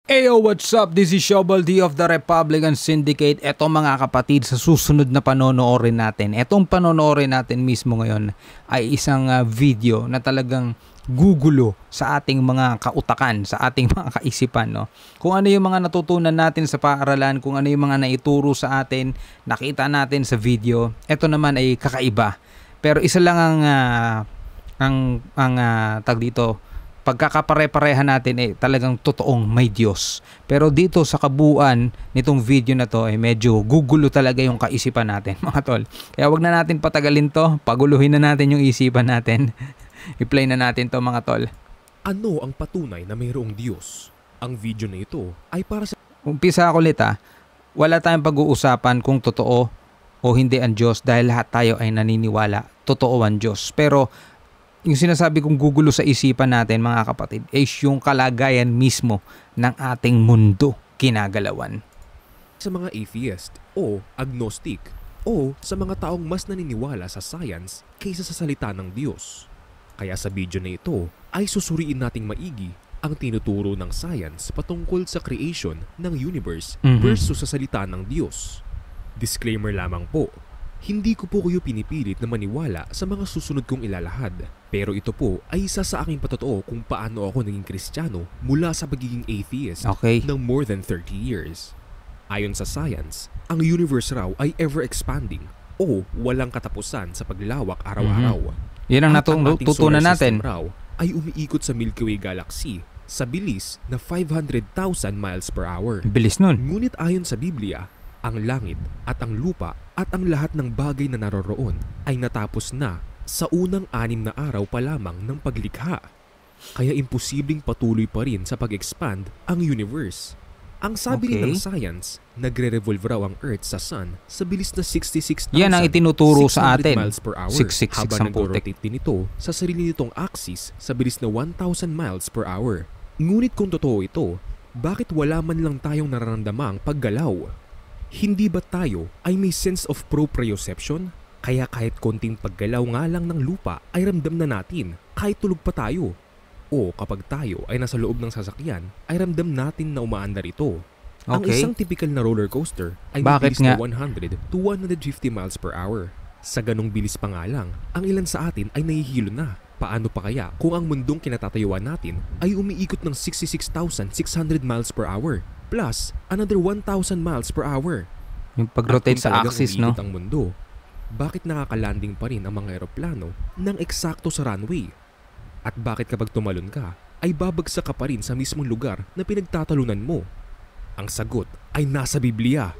Eyo, what's up? This is Shobal D of the Republican Syndicate. Eto mga kapatid, sa susunod na panonoorin natin. Etong panonoorin natin mismo ngayon ay isang video na talagang gugulo sa ating mga kautakan, sa ating mga kaisipan. No? Kung ano yung mga natutunan natin sa paaralan, kung ano yung mga naituro sa atin, nakita natin sa video, eto naman ay kakaiba. Pero isa lang ang tag dito, pagkakapare-pareha natin talagang totoong may Diyos. Pero dito sa kabuuan nitong video na to medyo gugulo talaga yung kaisipan natin, mga tol. Kaya wag na natin patagalin to, paguluhin na natin yung isipan natin. I-play na natin to, mga tol. Ano ang patunay na mayroong Diyos? Ang video na ito ay para sa... Umpisa ako ulit wala tayong pag-uusapan kung totoo o hindi ang Diyos dahil lahat tayo ay naniniwala totoo ang Diyos. Pero yung sinasabi kong gugulo sa isipan natin, mga kapatid, is yung kalagayan mismo ng ating mundo kinagalawan. Sa mga atheist o agnostic o sa mga taong mas naniniwala sa science kaysa sa salita ng Diyos. Kaya sa video na ito ay susuriin nating maigi ang tinuturo ng science patungkol sa creation ng universe versus sa salita ng Diyos. Disclaimer lamang po. Hindi ko po kayo pinipilit na maniwala sa mga susunod kong ilalahad. Pero ito po ay isa sa aking patotoo kung paano ako naging Kristiyano mula sa pagiging atheist ng more than 30 years. Ayon sa science, ang universe raw ay ever-expanding o walang katapusan sa paglawak araw-araw. Yan ang natutunan natin. Raw ay umiikot sa Milky Way Galaxy sa bilis na 500,000 miles per hour. Bilis nun. Ngunit ayon sa Biblia, ang langit at ang lupa at ang lahat ng bagay na naroroon ay natapos na sa unang 6 na araw pa lamang ng paglikha. Kaya imposibleng patuloy pa rin sa pag-expand ang universe. Ang sabi rin ng science, nagre-revolve raw ang Earth sa Sun sa bilis na 66,600 yan ang itinuturo sa atin. miles per hour. 666 habang ang putik. nag-rotate din ito sa sarili nitong axis sa bilis na 1,000 miles per hour. Ngunit kung totoo ito, bakit wala man lang tayong nararamdamang paggalaw? Hindi ba tayo ay may sense of proprioception? Kaya kahit konting paggalaw nga lang ng lupa ay ramdam na natin kahit tulog pa tayo. O kapag tayo ay nasa loob ng sasakyan ay ramdam natin na umaandar ito. Ang isang typical na roller coaster ay may bilis na 100 to 150 miles per hour. Sa ganong bilis pa nga lang, ang ilan sa atin ay nahihilo na. Paano pa kaya kung ang mundong kinatatayuan natin ay umiikot ng 66,600 miles per hour? Plus another 1,000 miles per hour. Yung pag-rotate sa axis, no? Ang mundo, bakit nakakalanding pa rin ang mga eroplano ng eksakto sa runway? At bakit kapag tumalon ka, ay babagsak ka pa rin sa mismong lugar na pinagtatalunan mo? Ang sagot ay nasa Biblia.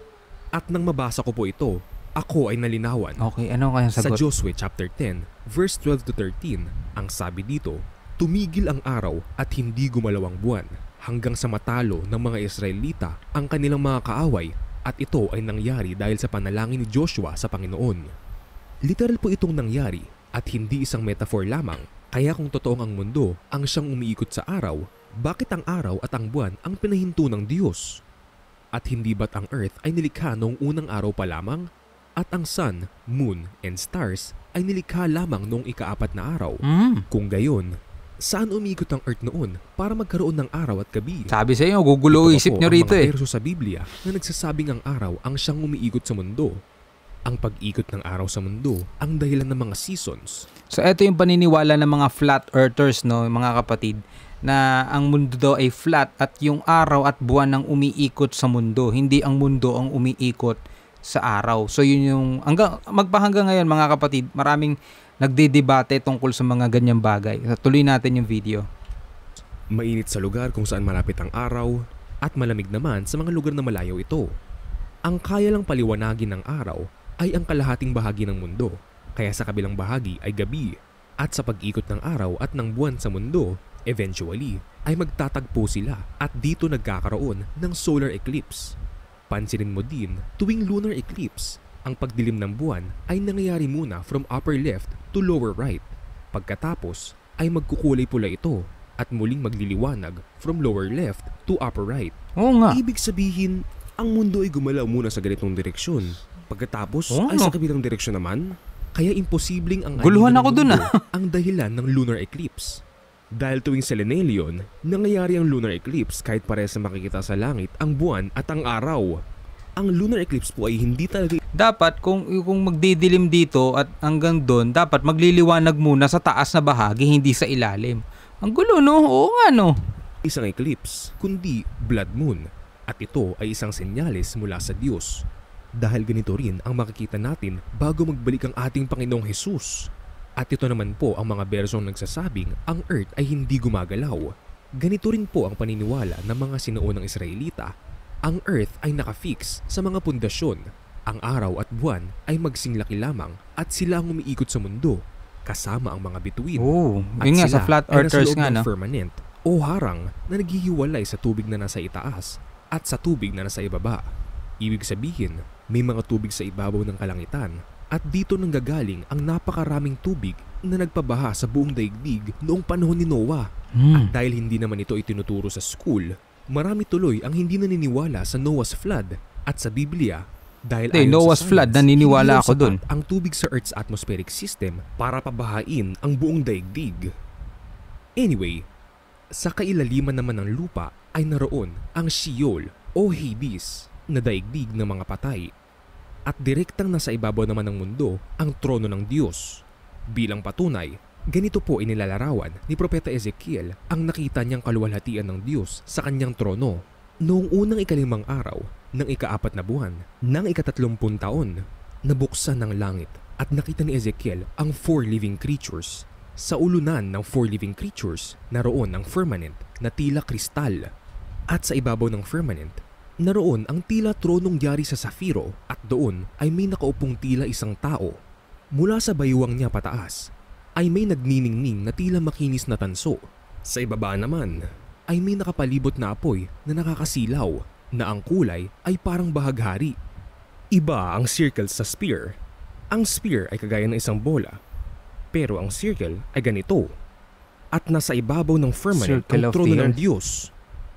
At nang mabasa ko po ito, ako ay nalinawan. Okay, ano kaya sagot? Sa Joshua chapter 10, verse 12 to 13, ang sabi dito, tumigil ang araw at hindi gumalaw ang buwan hanggang sa matalo ng mga Israelita ang kanilang mga kaaway, at ito ay nangyari dahil sa panalangin ni Joshua sa Panginoon. Literal po itong nangyari at hindi isang metaphor lamang. Kaya kung totoong ang mundo ang siyang umiikot sa araw, bakit ang araw at ang buwan ang pinahinto ng Diyos? At hindi ba't ang earth ay nilikha noong unang araw pa lamang? At ang sun, moon, and stars ay nilikha lamang noong ika-4 na araw? Kung gayon, saan umiikot ang earth noon para magkaroon ng araw at gabi? Sabi sa inyo, gugulo isip nyo rito Ito ang mga verso sa Biblia na nagsasabing ang araw ang siyang umiikot sa mundo. Ang pag-ikot ng araw sa mundo ang dahilan ng mga seasons. So ito yung paniniwala ng mga flat earthers, no, mga kapatid, na ang mundo daw ay flat at yung araw at buwan ang umiikot sa mundo, hindi ang mundo ang umiikot sa araw. So yun yung magpahanggang ngayon, mga kapatid, maraming nagdedebate tungkol sa mga ganyang bagay. Tuloy natin yung video. Mainit sa lugar kung saan malapit ang araw at malamig naman sa mga lugar na malayo ito. Ang kaya lang paliwanagin ng araw ay ang kalahating bahagi ng mundo, kaya sa kabilang bahagi ay gabi. At sa pag-ikot ng araw at ng buwan sa mundo, eventually ay magtatagpo sila at dito nagkakaroon ng solar eclipse. Pansinin mo din, tuwing lunar eclipse, ang pagdilim ng buwan ay nangyayari muna from upper left to lower right. Pagkatapos ay magkukulay pula ito at muling magliliwanag from lower left to upper right. Oo nga. Ibig sabihin, ang mundo ay gumalaw muna sa ganitong direksyon. Pagkatapos ay sa kabilang direksyon naman. Kaya imposibleng ang guluhan ako dun ang dahilan ng lunar eclipse. Dahil tuwing selennial, nangyayari ang lunar eclipse kahit parehas na makikita sa langit ang buwan at ang araw. Ang lunar eclipse po ay hindi talaga Dapat kung magdidilim dito at hanggang doon, dapat magliliwanag muna sa taas na bahagi, hindi sa ilalim. Ang gulo, no? Oo nga, no? isang eclipse, kundi blood moon. At ito ay isang senyales mula sa Diyos. Dahil ganito rin ang makikita natin bago magbalik ang ating Panginoong Hesus. At ito naman po ang mga bersong nagsasabing ang Earth ay hindi gumagalaw. Ganito rin po ang paniniwala ng mga sinuunang Israelita. Ang Earth ay nakafix sa mga pundasyon. Ang araw at buwan ay magsinglaki lamang at sila ang umiikot sa mundo, kasama ang mga bituin. Oh, At yun nga, sila sa flat ay nasa earthers loob nga, ng no? firmament o harang na naghihiwalay sa tubig na nasa itaas at sa tubig na nasa ibaba. Ibig sabihin, may mga tubig sa ibabaw ng kalangitan at dito nanggagaling ang napakaraming tubig na nagpabaha sa buong daigdig noong panahon ni Noah. At dahil hindi naman ito itinuturo sa school, marami tuloy ang hindi naniniwala sa Noah's flood at sa Biblia. Dahil ayon Noah's sa flood, science, naniniwala hindi ako sapat dun. ang tubig sa Earth's atmospheric system para pabahain ang buong daigdig. Anyway, sa kailaliman naman ng lupa ay naroon ang Sheol o Hades na daigdig ng mga patay. At direktang nasa ibabaw naman ng mundo ang trono ng Diyos. Bilang patunay, ganito po inilalarawan ni Propeta Ezekiel ang nakita niyang kaluwalhatian ng Diyos sa kanyang trono. Noong unang ikalimang araw ng ika-4 na buwan ng ika-30 taon, nabuksan ng langit at nakita ni Ezekiel ang 4 living creatures. Sa ulunan ng 4 living creatures, naroon ang firmament na tila kristal. At sa ibabaw ng firmament, naroon ang tila tronong yari sa safiro at doon ay may nakaupong tila isang tao. Mula sa baywang niya pataas ay may nagniningning na tila makinis na tanso. Sa ibaba naman ay may nakapalibot na apoy na nakakasilaw na ang kulay ay parang bahaghari. Iba ang circle sa spear. Ang spear ay kagaya ng isang bola, pero ang circle ay ganito. At nasa ibabaw ng firmament Circle ang of trono the ng earth. Diyos.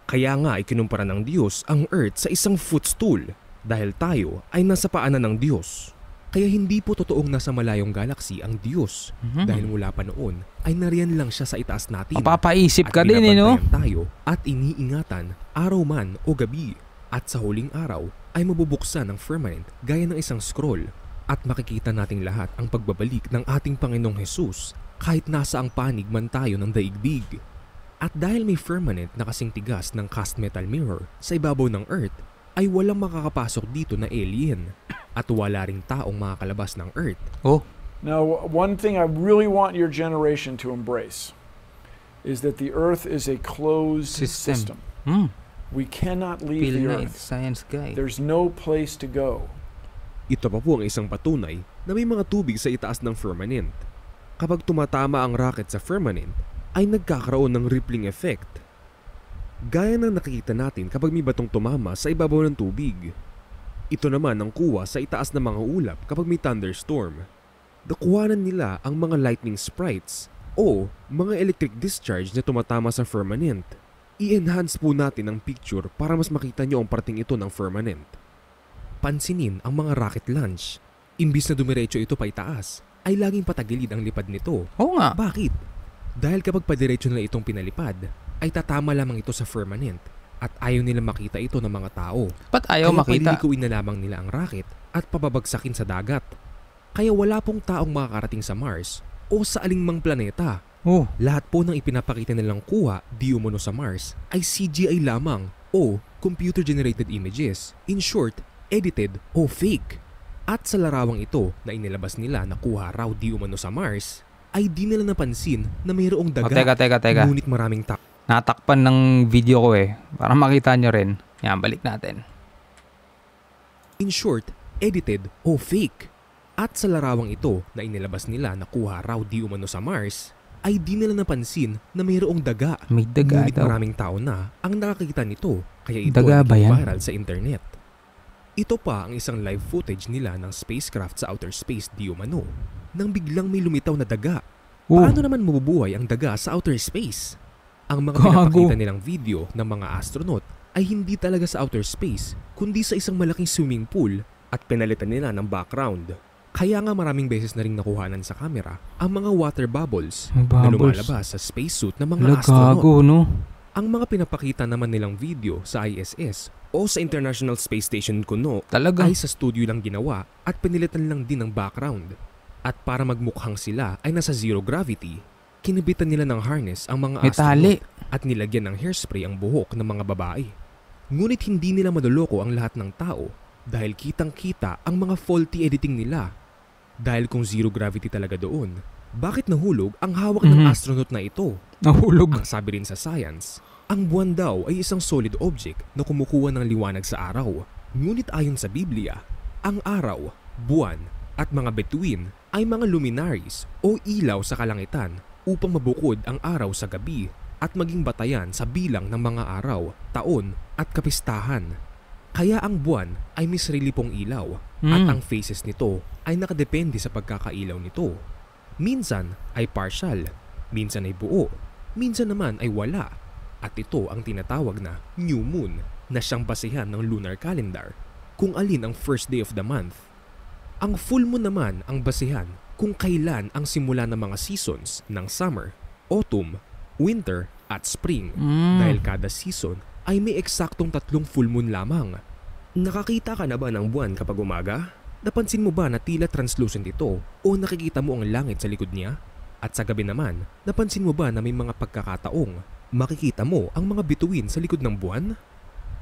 Kaya nga ikinumpara ng Diyos ang earth sa isang footstool dahil tayo ay nasa paanan ng Diyos. Kaya hindi po totoong nasa malayong galaxy ang Diyos dahil mula pa noon ay nariyan lang siya sa itaas natin. Mapapaisip ka At din, no? binabantayan tayo at iniingatan araw man o gabi. At sa huling araw ay mabubuksan ang firmament gaya ng isang scroll at makikita nating lahat ang pagbabalik ng ating Panginoong Hesus kahit nasa ang panig man tayo ng daigdig. At dahil may firmament na kasing tigas ng cast metal mirror sa ibabaw ng Earth, ay walang makakapasok dito na alien at wala ring taong makakalabas ng Earth. Oh, Now, one thing I really want your generation to embrace is that the Earth is a closed System. system. We cannot leave feel the na Earth. science guy. There's no place to go. Ito pa po ang isang patunay na may mga tubig sa itaas ng firmament. Kapag tumatama ang rocket sa firmament, ay nagkakaroon ng rippling effect. Gaya ng nakikita natin kapag may batong tumama sa ibabaw ng tubig. Ito naman ang kuha sa itaas ng mga ulap kapag may thunderstorm. Nakuhanan nila ang mga lightning sprites o mga electric discharge na tumatama sa firmament. I-enhance po natin ang picture para mas makita nyo ang parting ito ng firmament. Pansinin ang mga rocket launch. Imbis na dumiretso ito pa itaas, ay laging patagilid ang lipad nito. Oo nga. Bakit? Dahil kapag padiretso nila itong pinalipad, ay tatama lamang ito sa firmament at ayaw nila makita ito ng mga tao. Ba't ayaw Kaya makita? palilikuin na lamang nila ang rocket at pababagsakin sa dagat. Kaya wala pong taong makakarating sa Mars o sa alingmang planeta. Oh, Lahat po ng ipinapakita nilang kuha di umano sa Mars ay CGI lamang o computer-generated images. In short, edited o fake. At sa larawang ito na inilabas nila na kuha raw di umano sa Mars, ay di nila napansin na mayroong daga. teka. Ngunit maraming Natakpan ng video ko eh. Para makita nyo rin. Yan, balik natin. In short, edited o fake. At sa larawang ito na inilabas nila na kuha raw di umano sa Mars, ay di nila napansin na mayroong daga. May daga Ngunit daw. maraming tao na ang nakakita nito, kaya ito Daga ay ba yan? viral sa internet. Ito pa ang isang live footage nila ng spacecraft sa outer space di umano, nang biglang may lumitaw na daga. Oh, Paano naman mabubuhay ang daga sa outer space? Ang mga Gago. pinapakita nilang video ng mga astronaut ay hindi talaga sa outer space, kundi sa isang malaking swimming pool at pinalitan nila ng background. Kaya nga maraming beses na ring nakuhanan sa kamera ang mga water bubbles May na bubbles. lumalabas sa spacesuit ng mga astronaut. Gago, no? Ang mga pinapakita naman nilang video sa ISS o sa International Space Station kuno Talaga. ay sa studio lang ginawa at pinilitan lang din ng background. At para magmukhang sila ay nasa zero gravity, kinabitan nila ng harness ang mga May tali. astronaut at nilagyan ng hairspray ang buhok ng mga babae. Ngunit hindi nila madoloko ang lahat ng tao dahil kitang-kita ang mga faulty editing nila. Dahil kung zero gravity talaga doon, bakit nahulog ang hawak ng astronaut na ito? Nahulog. Ang sabi rin sa science, ang buwan daw ay isang solid object na kumukuha ng liwanag sa araw. Ngunit ayon sa Biblia, ang araw, buwan at mga bituin ay mga luminaries o ilaw sa kalangitan upang mabukod ang araw sa gabi at maging batayan sa bilang ng mga araw, taon at kapistahan. Kaya ang buwan ay may sarili pong ilaw at ang phases nito ay nakadepende sa pagkakailaw nito. Minsan ay partial, minsan ay buo, minsan naman ay wala. At ito ang tinatawag na new moon na siyang basehan ng lunar calendar kung alin ang first day of the month. Ang full moon naman ang basehan kung kailan ang simula ng mga seasons ng summer, autumn, winter at spring. Dahil kada season ay may eksaktong 3 full moon lamang. Nakakita ka na ba ng buwan kapag umaga? Napansin mo ba na tila translucent ito o nakikita mo ang langit sa likod niya? At sa gabi naman, napansin mo ba na may mga pagkakataong makikita mo ang mga bituin sa likod ng buwan?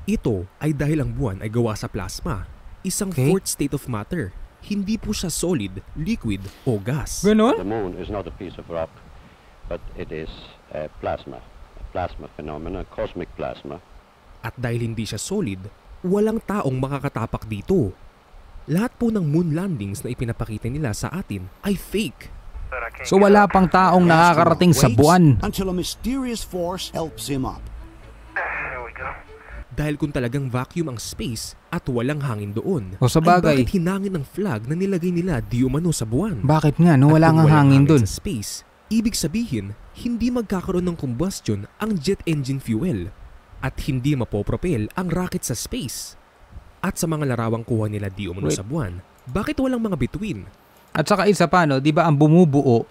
Ito ay dahil ang buwan ay gawa sa plasma, isang fourth state of matter. Hindi po siya solid, liquid o gas. Ganon? The moon is not a piece of rock, but it is a plasma phenomena, cosmic plasma. At dahil hindi siya solid, walang taong makakatapak dito. Lahat po ng moon landings na ipinapakita nila sa atin ay fake. So wala pang taong nakakarating sa buwan. Until a mysterious force helps him up. Dahil kung talagang vacuum ang space at walang hangin doon, O sa bagay. ay bakit hinangin ang flag na nilagay nila di umano sa buwan? Bakit nga? No, At wala kung nga walang hangin dun. sa space, ibig sabihin, hindi magkakaroon ng combustion ang jet engine fuel at hindi mapopropel ang rocket sa space. At sa mga larawang kuha nila di umano sa buwan, bakit walang mga bituin? At saka isa pa, no, di ba ang bumubuo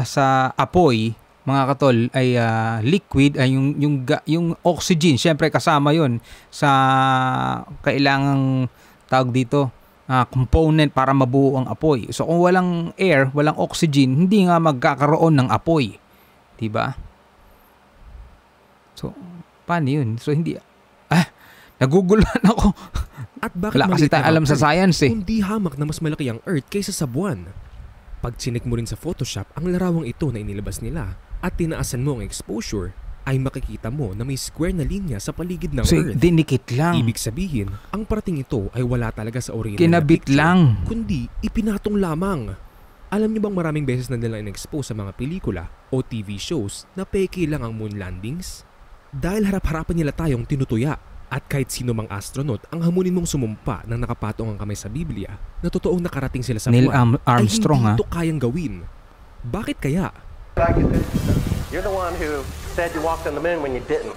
sa apoy, mga katol, ay liquid, ay yung oxygen. Siyempre kasama yon sa kailangang tawag dito, component para mabuo ang apoy. So kung walang air, walang oxygen, hindi nga magkakaroon ng apoy. Di ba? So, paano yun? So hindi, naguguluhan ako. At bakit Wala kasi maliit tayo na alam sa Earth science eh. kung di hamak na mas malaki ang Earth kaysa sa buwan? Pag chinik mo rin sa Photoshop ang larawang ito na inilabas nila at tinaasan mo ang exposure, ay makikita mo na may square na linya sa paligid ng So, Earth. dinikit lang. Ibig sabihin, ang parating ito ay wala talaga sa original Kinabit na picture, lang. kundi ipinatong lamang. Alam niyo bang maraming beses na nila in-expose sa mga pelikula o TV shows na peke lang ang moon landings? Dahil harap-harapan nila tayong tinutuya. At kahit sino mang astronaut ang hamunin mong sumumpa nang nakapatong ang kamay sa Biblia na totoong nakarating sila sa Neil buwan, Armstrong, ay hindi ito kayang gawin. Bakit kaya? You're the one who said you walked on the moon when you didn't.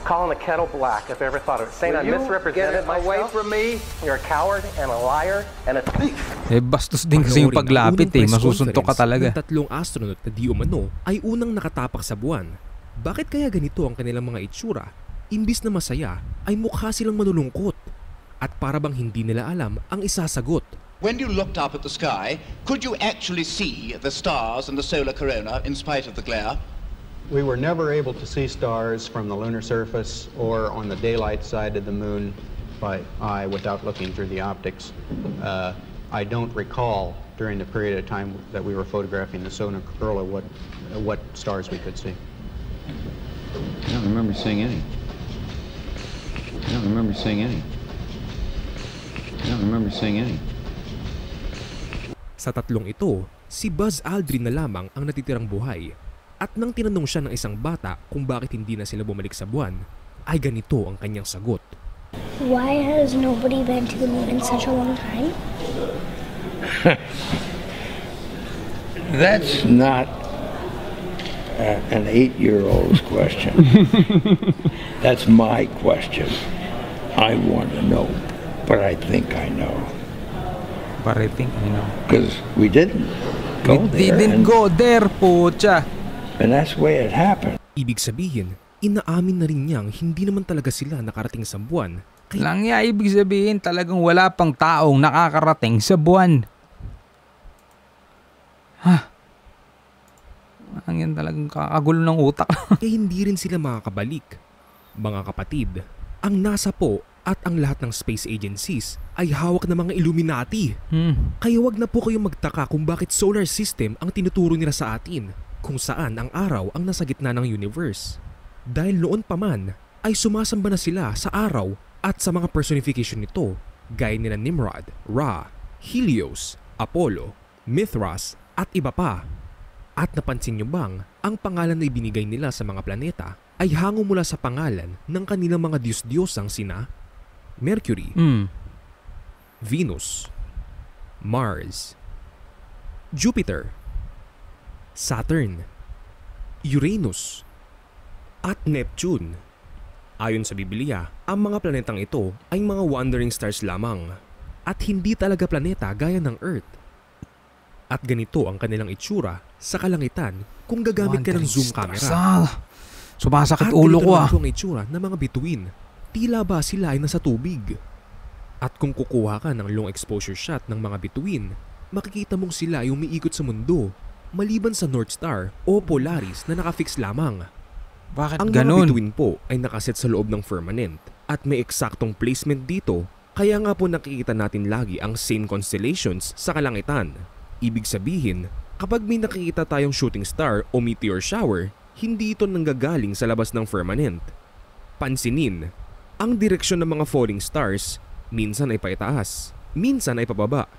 Calling the kettle black, if I ever thought of it. Saying I misrepresented myself. Away from me. You're a coward and a liar and a thief. Bastos din kasi yung Panoorin ang paglapit unang press masusuntok ka conference talaga. ng 3 astronaut na di umano ay unang nakatapak sa buwan. Bakit kaya ganito ang kanilang mga itsura? Imbis na masaya, ay mukha silang manulungkot. At para bang hindi nila alam ang isasagot. When you looked up at the sky, could you actually see the stars and the solar corona in spite of the glare? We were never able to see stars from the lunar surface or on the daylight side of the moon by eye without looking through the optics. I don't recall during the period of time that we were photographing the solar corona what stars we could see. I don't remember seeing any. I don't remember seeing any. I don't remember seeing any. Sa tatlong ito, si Buzz Aldrin na lamang ang natitirang buhay. At nang tinanong siya ng isang bata kung bakit hindi na sila bumalik sa buwan, ay ganito ang kanyang sagot. Why has nobody been to the moon in such a long time? That's not an 8-year-old's question. That's my question. I want to know, but I think I know. Parating, Because we didn't go there. Didn't go there, pucha. And that's the way it happened. Ibig sabihin, inaamin na rin niyang hindi naman talaga sila nakarating sa buwan. Langya, ibig sabihin talagang wala pang taong nakakarating sa buwan. Ang yan talagang kakagulo ng utak. Kaya hindi rin sila makakabalik. Mga kapatid, ang NASA po at ang lahat ng space agencies ay hawak ng mga Illuminati. Kaya wag na po kayong magtaka kung bakit solar system ang tinuturo nila sa atin, kung saan ang araw ang nasa gitna ng universe. Dahil noon pa man ay sumasamba na sila sa araw at sa mga personification nito, gaya nila Nimrod, Ra, Helios, Apollo, Mithras at iba pa. At napansin nyo bang ang pangalan na ibinigay nila sa mga planeta ay hango mula sa pangalan ng kanilang mga diyos-diyosang sina Mercury, Venus, Mars, Jupiter, Saturn, Uranus, at Neptune. Ayon sa Biblia, ang mga planetang ito ay mga wandering stars lamang at hindi talaga planeta gaya ng Earth. At ganito ang kanilang itsura sa kalangitan kung gagamit ka ng zoom camera. Sumasakit ulo ko At ganito ang itsura ng mga bituin. Tila ba sila ay nasa tubig? At kung kukuha ka ng long exposure shot ng mga bituin, makikita mong sila ay umiikot sa mundo, maliban sa North Star o Polaris na nakafix lamang. Bakit ang ganun? Mga bituin po ay nakaset sa loob ng firmament at may eksaktong placement dito, kaya nga po nakikita natin lagi ang same constellations sa kalangitan. Ibig sabihin, kapag may nakikita tayong shooting star o meteor shower, hindi ito nanggagaling sa labas ng firmament. Pansinin, ang direksyon ng mga falling stars minsan ay paitaas, minsan ay pababa,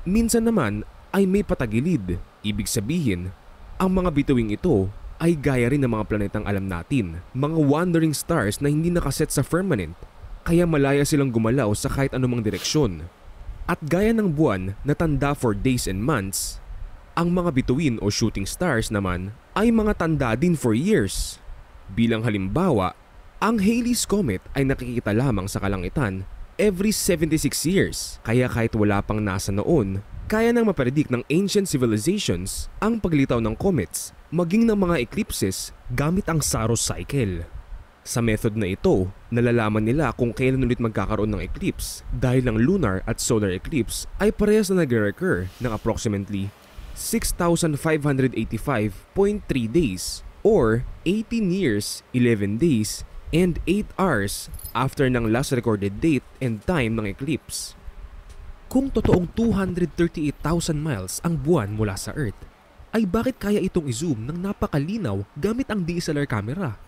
minsan naman ay may patagilid. Ibig sabihin, ang mga bituing ito ay gaya rin ng mga planetang alam natin, mga wandering stars na hindi nakaset sa firmament, kaya malaya silang gumalaw sa kahit anumang direksyon. At gaya ng buwan na tanda for days and months, ang mga bituin o shooting stars naman ay mga tanda din for years. Bilang halimbawa, ang Halley's Comet ay nakikita lamang sa kalangitan every 76 years. Kaya kahit wala pang NASA noon, kaya nang mapredict ng ancient civilizations ang paglitaw ng comets maging ng mga eclipses gamit ang Saros cycle. Sa method na ito, nalalaman nila kung kailan ulit magkakaroon ng eclipse dahil ang lunar at solar eclipse ay parehas na nagre-recur ng approximately 6,585.3 days or 18 years, 11 days, and 8 hours after ng last recorded date and time ng eclipse. Kung totoong 238,000 miles ang buwan mula sa Earth, ay bakit kaya itong i-zoom ng napakalinaw gamit ang DSLR camera?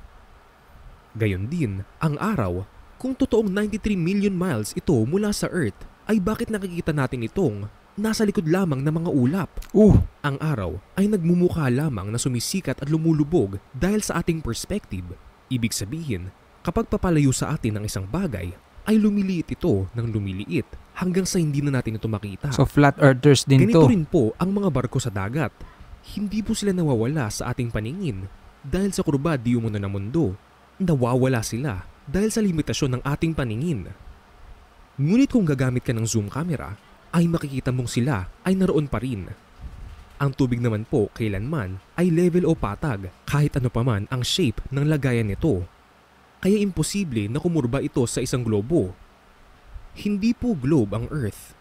Gayon din, ang araw, kung totoong 93 million miles ito mula sa Earth, ay bakit nakikita natin itong nasa likod lamang ng mga ulap? Ang araw ay nagmumukha lamang na sumisikat at lumulubog dahil sa ating perspective. Ibig sabihin, kapag papalayo sa atin ng isang bagay, ay lumiliit ito ng lumiliit hanggang sa hindi na natin ito makita. So flat earthers din Ganito to. rin po ang mga barko sa dagat. Hindi po sila nawawala sa ating paningin dahil sa kurba di umano ng mundo. Nawawala sila dahil sa limitasyon ng ating paningin. Ngunit kung gagamit ka ng zoom camera, ay makikita mong sila ay naroon pa rin. Ang tubig naman po kailanman ay level o patag kahit ano paman ang shape ng lagayan nito. Kaya imposible na kumurba ito sa isang globo. Hindi po globe ang Earth.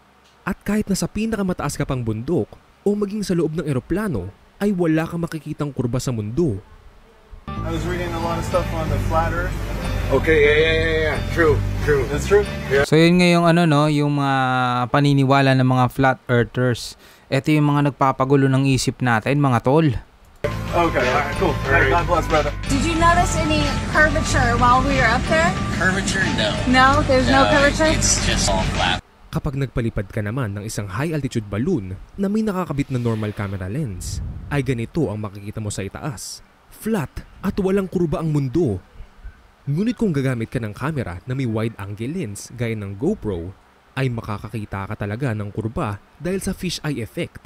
At kahit nasa pinakamataas ka pang bundok o maging sa loob ng eroplano, ay wala kang makikitang kurba sa mundo. I was reading a lot of stuff on the flat Earth. Okay, yeah. True. That's true? Yeah. So yun nga yung yung mga paniniwala ng mga flat earthers. Ito yung mga nagpapagulo ng isip natin, mga tol. Okay, cool. Hey, God bless, brother. Did you notice any curvature while we were up there? Curvature? No. No? There's no curvature? It's just all flat. Kapag nagpalipad ka naman ng isang high-altitude balloon na may nakakabit na normal camera lens, ay ganito ang makikita mo sa itaas. Flat at walang kurba ang mundo. Ngunit kung gagamit ka ng camera na may wide-angle lens gaya ng GoPro, ay makakakita ka talaga ng kurba dahil sa fisheye effect.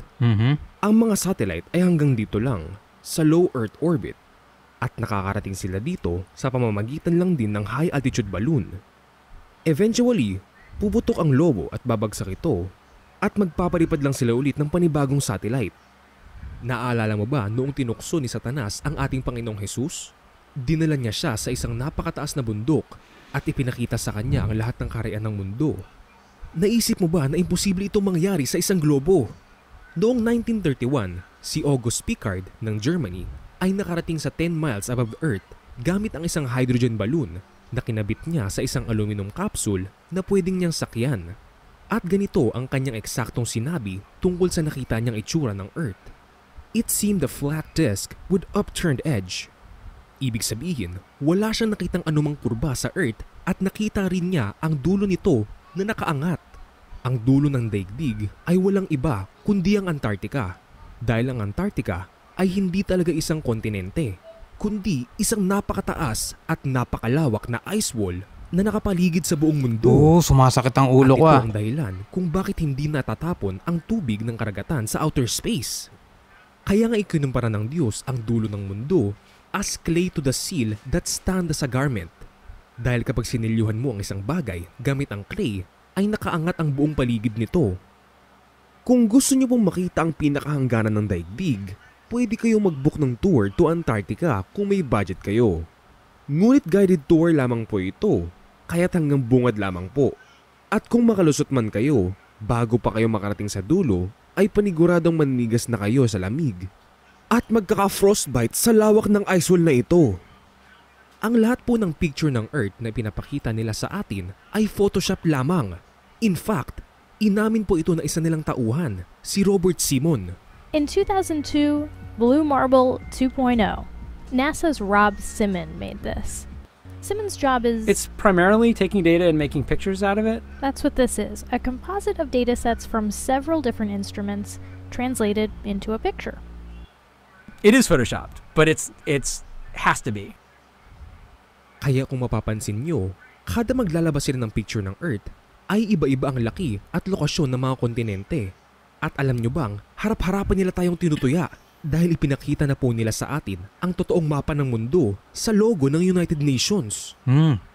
Ang mga satellite ay hanggang dito lang, sa low Earth orbit, at nakakarating sila dito sa pamamagitan lang din ng high-altitude balloon. Eventually, puputok ang lobo at babagsak ito, at magpapalipad lang sila ulit ng panibagong satellite. Naalala mo ba noong tinukso ni Satanas ang ating Panginoong Jesus? Dinala niya siya sa isang napakataas na bundok at ipinakita sa kanya ang lahat ng kaharian ng mundo. Naisip mo ba na imposible itong mangyari sa isang globo? Noong 1931, si August Piccard ng Germany ay nakarating sa 10 miles above Earth gamit ang isang hydrogen balloon na kinabit niya sa isang aluminum capsule na pwedeng niyang sakyan. At ganito ang kanyang eksaktong sinabi tungkol sa nakita niyang itsura ng Earth. It seemed a flat disk with upturned edge. Ibig sabihin, wala siyang nakitang anumang kurba sa Earth at nakita rin niya ang dulo nito na nakaangat. Ang dulo ng daigdig ay walang iba kundi ang Antarctica. Dahil ang Antarctica ay hindi talaga isang kontinente, kundi isang napakataas at napakalawak na ice wall na nakapaligid sa buong mundo. Sumasakit ang ulo ko. At ito ang dahilan kung bakit hindi natatapon ang tubig ng karagatan sa outer space. Kaya nga ikinumpara ng Diyos ang dulo ng mundo as clay to the seal that stand as a garment. Dahil kapag sinilyuhan mo ang isang bagay gamit ang clay, ay nakaangat ang buong paligid nito. Kung gusto niyo pong makita ang pinakahangganan ng daigdig, pwede kayong mag-book ng tour to Antarctica kung may budget kayo. Ngunit guided tour lamang po ito, kaya't hanggang bungad lamang po. At kung makalusot man kayo, bago pa kayo makarating sa dulo, ay paniguradong maninigas na kayo sa lamig. At magkaka-frostbite sa lawak ng ice wall na ito. Ang lahat po ng picture ng Earth na pinapakita nila sa atin ay Photoshop lamang. In fact, inamin po ito na isa nilang tauhan, si Robert Simon. In 2002, Blue Marble 2.0, NASA's Rob Simon made this. Simon's job is... It's primarily taking data and making pictures out of it. That's what this is, a composite of data sets from several different instruments translated into a picture. It is photoshopped, but it's has to be. Kaya kung mapapansin nyo, kada maglalabas sila ng picture ng Earth, ay iba-iba ang laki at lokasyon ng mga kontinente. At alam nyo bang, harap-harapan nila tayong tinutuya dahil ipinakita na po nila sa atin ang totoong mapa ng mundo sa logo ng United Nations.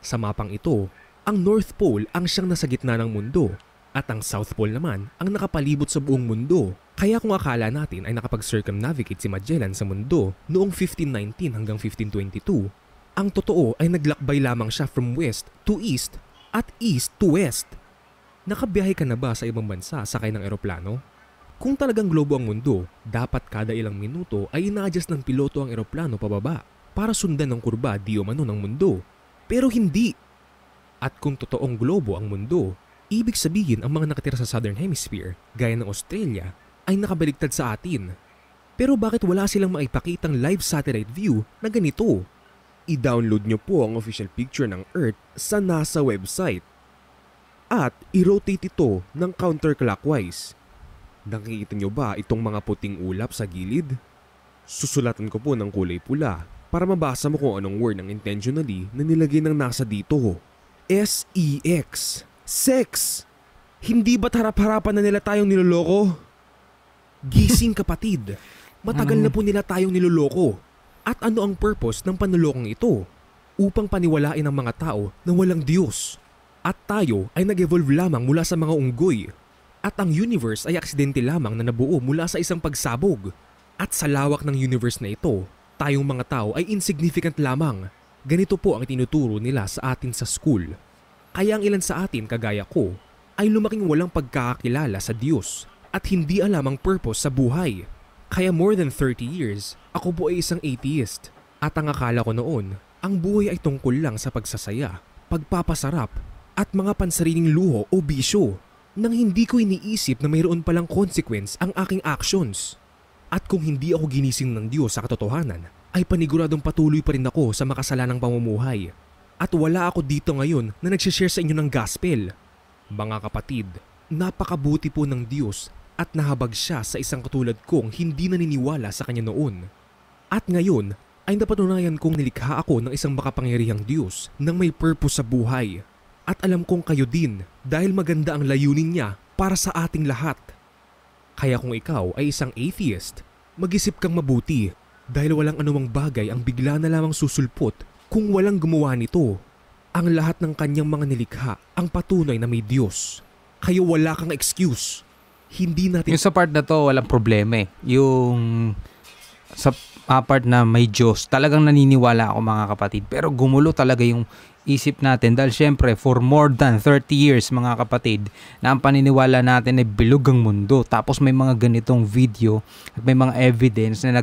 Sa mapang ito, ang North Pole ang siyang nasa gitna ng mundo at ang South Pole naman ang nakapalibot sa buong mundo. Kaya kung akala natin ay nakapag-circumnavigate si Magellan sa mundo noong 1519 hanggang 1522, ang totoo ay naglakbay lamang siya from west to east at east to west. Nakabiyahe ka na ba sa ibang bansa sakay ng eroplano? Kung talagang globo ang mundo, dapat kada ilang minuto ay ina-adjust ng piloto ang eroplano pababa para sundan ng kurba di umano ng mundo. Pero hindi! At kung totoong globo ang mundo, ibig sabihin ang mga nakatira sa Southern Hemisphere, gaya ng Australia, ay nakabaligtad sa atin. Pero bakit wala silang maipakitang live satellite view na ganito? I-download nyo po ang official picture ng Earth sa NASA website. At i-rotate ito ng counterclockwise. Nakikita nyo ba itong mga puting ulap sa gilid? Susulatan ko po ng kulay pula para mabasa mo kung anong word ng intentionally na nilagay ng NASA dito. S-E-X. Sex! Hindi ba't harap-harapan na nila tayong niloloko? Gising kapatid, matagal na po nila tayong niloloko. At ano ang purpose ng panlolokong ito? Upang paniwalain ang mga tao na walang Diyos. At tayo ay nag-evolve lamang mula sa mga unggoy. At ang universe ay aksidente lamang na nabuo mula sa isang pagsabog. At sa lawak ng universe na ito, tayong mga tao ay insignificant lamang. Ganito po ang tinuturo nila sa atin sa school. Kaya ang ilan sa atin kagaya ko ay lumaking walang pagkakakilala sa Diyos at hindi alam ang purpose sa buhay. Kaya more than 30 years, ako po ay isang atheist. At ang akala ko noon, ang buhay ay tungkol lang sa pagsasaya, pagpapasarap, at mga pansariling luho o bisyo. Nang hindi ko iniisip na mayroon palang consequence ang aking actions. At kung hindi ako ginising ng Diyos sa katotohanan, ay paniguradong patuloy pa rin ako sa makasalanang pamumuhay. At wala ako dito ngayon na nagsishare sa inyo ng gospel. Mga kapatid, napakabuti po ng Diyos at nahabag siya sa isang katulad kong hindi naniniwala sa kanya noon. At ngayon ay napatunayan kong nilikha ako ng isang makapangyarihang Diyos nang may purpose sa buhay. At alam kong kayo din dahil maganda ang layunin niya para sa ating lahat. Kaya kung ikaw ay isang atheist, mag-isip kang mabuti dahil walang anumang bagay ang bigla na lamang susulpot kung walang gumawa nito. Ang lahat ng kanyang mga nilikha ang patunay na may Diyos. Kaya wala kang excuse. Hindi natin... Yung sa part na to, walang problema eh. Yung sa part na may Diyos, talagang naniniwala ako mga kapatid. Pero gumulo talaga yung isip natin dahil syempre for more than 30 years mga kapatid na ang paniniwala natin ay bilog ang mundo. Tapos may mga ganitong video at may mga evidence na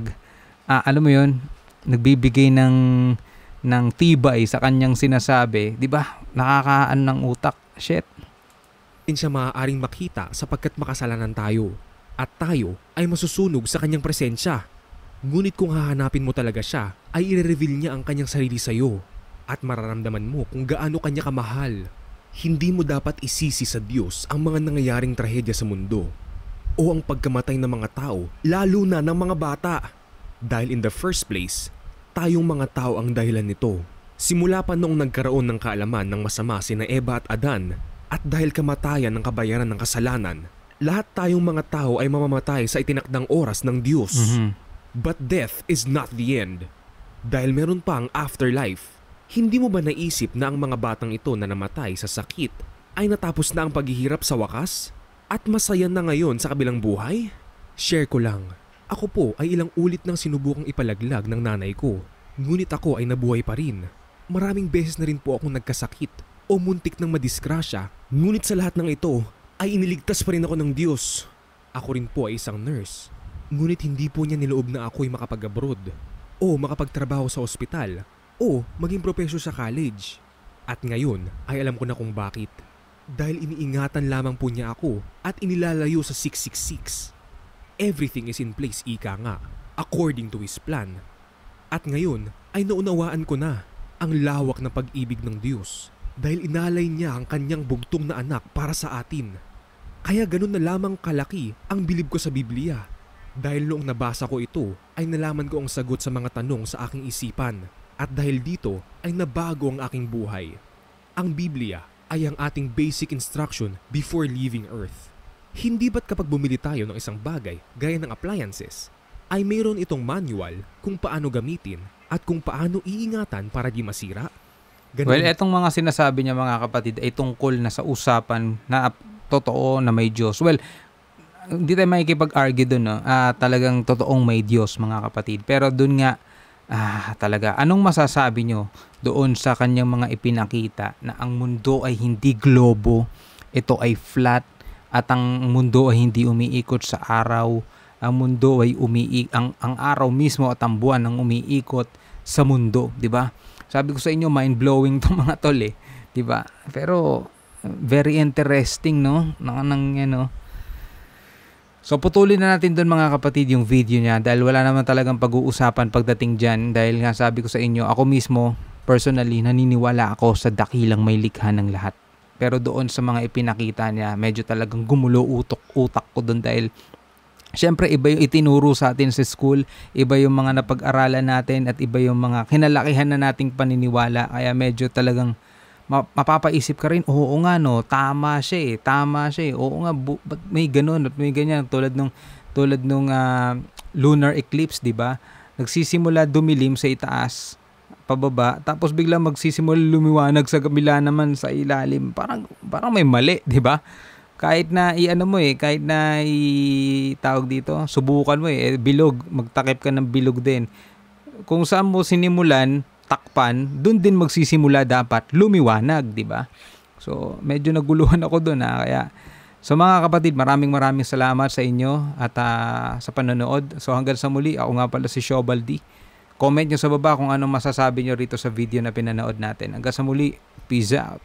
alam mo yun, nagbibigay ng tibay sa kanyang sinasabi. Diba? Nakakaan ng utak. Shit. Hindi siya maaaring makita sapagkat makasalanan tayo. At tayo ay masusunog sa kanyang presensya. Ngunit kung hahanapin mo talaga siya, ay i-reveal niya ang kanyang sarili sa iyo. At mararamdaman mo kung gaano kanya kamahal. Hindi mo dapat isisi sa Diyos ang mga nangyayaring trahedya sa mundo o ang pagkamatay ng mga tao, lalo na ng mga bata. Dahil in the first place, tayong mga tao ang dahilan nito. Simula pa noong nagkaroon ng kaalaman ng masama sina Eva at Adan, at dahil kamatayan ng kabayaran ng kasalanan, lahat tayong mga tao ay mamamatay sa itinakdang oras ng Diyos. But death is not the end. Dahil meron pa ang afterlife. Hindi mo ba naisip na ang mga batang ito na namatay sa sakit ay natapos na ang paghihirap sa wakas? At masaya na ngayon sa kabilang buhay? Share ko lang. Ako po ay ilang ulit nang sinubukang ipalaglag ng nanay ko. Ngunit ako ay nabuhay pa rin. Maraming beses na rin po akong nagkasakit o muntik ng madisgrasya. Ngunit sa lahat ng ito ay iniligtas pa rin ako ng Diyos. Ako rin po ay isang nurse. Ngunit hindi po niya niloob na ako'y makapag-abroad o makapagtrabaho sa ospital o maging propesyo sa college. At ngayon ay alam ko na kung bakit. Dahil iniingatan lamang po niya ako at inilalayo sa 666. Everything is in place, ika nga, according to His plan. At ngayon ay naunawaan ko na ang lawak ng pag-ibig ng Diyos dahil inalay niya ang kanyang bugtong na anak para sa atin. Kaya ganun na lamang kalaki ang bilib ko sa Biblia. Dahil noong nabasa ko ito ay nalaman ko ang sagot sa mga tanong sa aking isipan. At dahil dito ay nabago ang aking buhay. Ang Biblia ay ang ating basic instruction before leaving Earth. Hindi ba't kapag bumili tayo ng isang bagay gaya ng appliances, ay mayroon itong manual kung paano gamitin at kung paano iingatan para di masira? Well, etong mga sinasabi niya mga kapatid ay tungkol na sa usapan na totoo na may Diyos. Well, hindi tayo makikipag-argue dun, no? Talagang totoong may Diyos mga kapatid. Pero dun nga, talaga, anong masasabi nyo doon sa kanyang mga ipinakita na ang mundo ay hindi globo, ito ay flat, at ang mundo ay hindi umiikot sa araw, ang mundo ay ang araw mismo at ang buwan ang umiikot sa mundo, di ba? Sabi ko sa inyo, mind-blowing to mga tol eh, di ba? Pero very interesting, no? So putulin na natin doon mga kapatid yung video niya dahil wala naman talagang pag-uusapan pagdating dyan dahil nga sabi ko sa inyo, ako mismo personally naniniwala ako sa dakilang may likha ng lahat. Pero doon sa mga ipinakita niya, medyo talagang gumulo utak ko doon dahil syempre iba yung itinuro sa atin sa school, iba yung mga napag-aralan natin at iba yung mga kinalakihan na nating paniniwala kaya medyo talagang mapapaisip ka rin, oo nga no, tama siya eh, oo nga, may ganun at may ganyan, tulad nung lunar eclipse, di ba? Nagsisimula dumilim sa itaas, pababa, tapos biglang magsisimula lumiwanag sa kabila naman sa ilalim, parang may mali, di ba? Kahit na kahit na tawag dito, subukan mo bilog, magtakip ka ng bilog din. Kung saan mo sinimulan, takpan, doon din magsisimula dapat lumiwanag, di ba? So, medyo naguluhan ako doon kaya so mga kapatid, maraming salamat sa inyo at sa panonood. So hanggang sa muli, ako nga pala si Shobaldi. Comment nyo sa baba kung anong masasabi nyo rito sa video na pinanood natin. Hanggang sa muli, peace out.